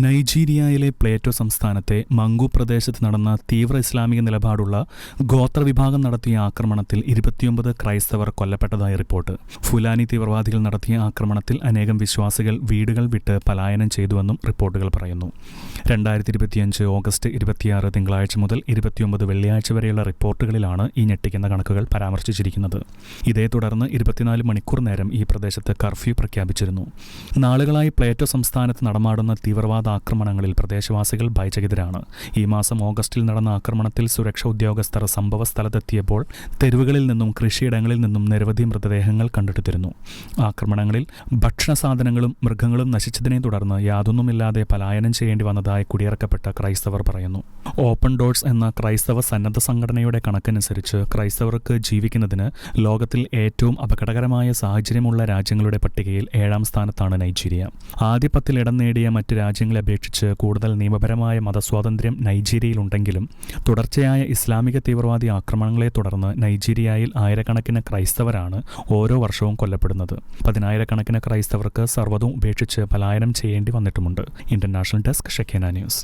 നൈജീരിയയിലെ Plato സംസ്ഥാനത്തെ മംഗു പ്രദേശത്ത് നടന്ന തീവ്ര ഇസ്ലാമിക നിലപാടുള്ള ഗോത്രവിഭാഗം നടത്തിയ ആക്രമണത്തിൽ 29 ക്രൈസ്തവർ കൊല്ലപ്പെട്ടതായി റിപ്പോർട്ട്. ഫുലാനി തീവ്രവാദികൾ നടത്തിയ ആക്രമണത്തിൽ അനേകം വിശ്വാസികൾ വീടുകൾ വിട്ട് പലായനം ചെയ്തുവെന്നും റിപ്പോർട്ടുകൾ പറയുന്നു. 2025 ഓഗസ്റ്റ് 26 തിങ്കളാഴ്ച മുതൽ 29 വെള്ളിയാഴ്ച വരെയുള്ള റിപ്പോർട്ടുകളിലാണ് ഈ ഞെട്ടിക്കുന്ന കണക്കുകൾ പരാമർശിച്ചിരിക്കുന്നത്. ഇതേ തുടർന്ന് 24 മണിക്കൂർ നേരം ഈ പ്രദേശത്ത് കർഫ്യൂ പ്രഖ്യാപിച്ചിരുന്നു. നാളുകളായി പ്ലേറ്റോ സംസ്ഥാനത്ത് നടമാടുന്ന തീവ്രവാദ ആക്രമണങ്ങളിൽ പ്രദേശവാസികൾ ഭയചകിതരാണ്. ഈ മാസം ഓഗസ്റ്റിൽ നടന്ന ആക്രമണത്തിൽ സുരക്ഷാ ഉദ്യോഗസ്ഥർ സംഭവ സ്ഥലത്തെത്തിയപ്പോൾ തെരുവുകളിൽ നിന്നും കൃഷിയിടങ്ങളിൽ നിന്നും നിരവധി മൃതദേഹങ്ങൾ കണ്ടെടുത്തിരുന്നു. ആക്രമണങ്ങളിൽ ഭക്ഷണ സാധനങ്ങളും മൃഗങ്ങളും നശിച്ചതിനെ തുടർന്ന് യാതൊന്നുമില്ലാതെ പലായനം ചെയ്യേണ്ടി വന്നതായി കുടിയിറക്കപ്പെട്ട ക്രൈസ്തവർ പറയുന്നു. ഓപ്പൺ ഡോർസ് എന്ന ക്രൈസ്തവ സന്നദ്ധ സംഘടനയുടെ കണക്കനുസരിച്ച് ക്രൈസ്തവർക്ക് ജീവിക്കുന്നതിന് ലോകത്തിൽ ഏറ്റവും അപകടകരമായ സാഹചര്യമുള്ള രാജ്യങ്ങളുടെ പട്ടികയിൽ 7ാം സ്ഥാനത്താണ് നൈജീരിയ. ആദ്യ 10 ഇടം നേടിയ മറ്റ് രാജ്യങ്ങളെ അപേക്ഷിച്ച് കൂടുതൽ നിയമപരമായ മതസ്വാതന്ത്ര്യം നൈജീരിയയിലുണ്ടെങ്കിലും തുടർച്ചയായ ഇസ്ലാമിക തീവ്രവാദി ആക്രമണങ്ങളെ തുടർന്ന് നൈജീരിയയിൽ ആയിരക്കണക്കിന് ക്രൈസ്തവരാണ് ഓരോ വർഷവും കൊല്ലപ്പെടുന്നത്. 10,000-കണക്കിന് ക്രൈസ്തവർക്ക് സർവ്വതും ഉപേക്ഷിച്ച് പലായനം ചെയ്യേണ്ടി വന്നിട്ടുമുണ്ട്. International desk, ഷെഖേന news.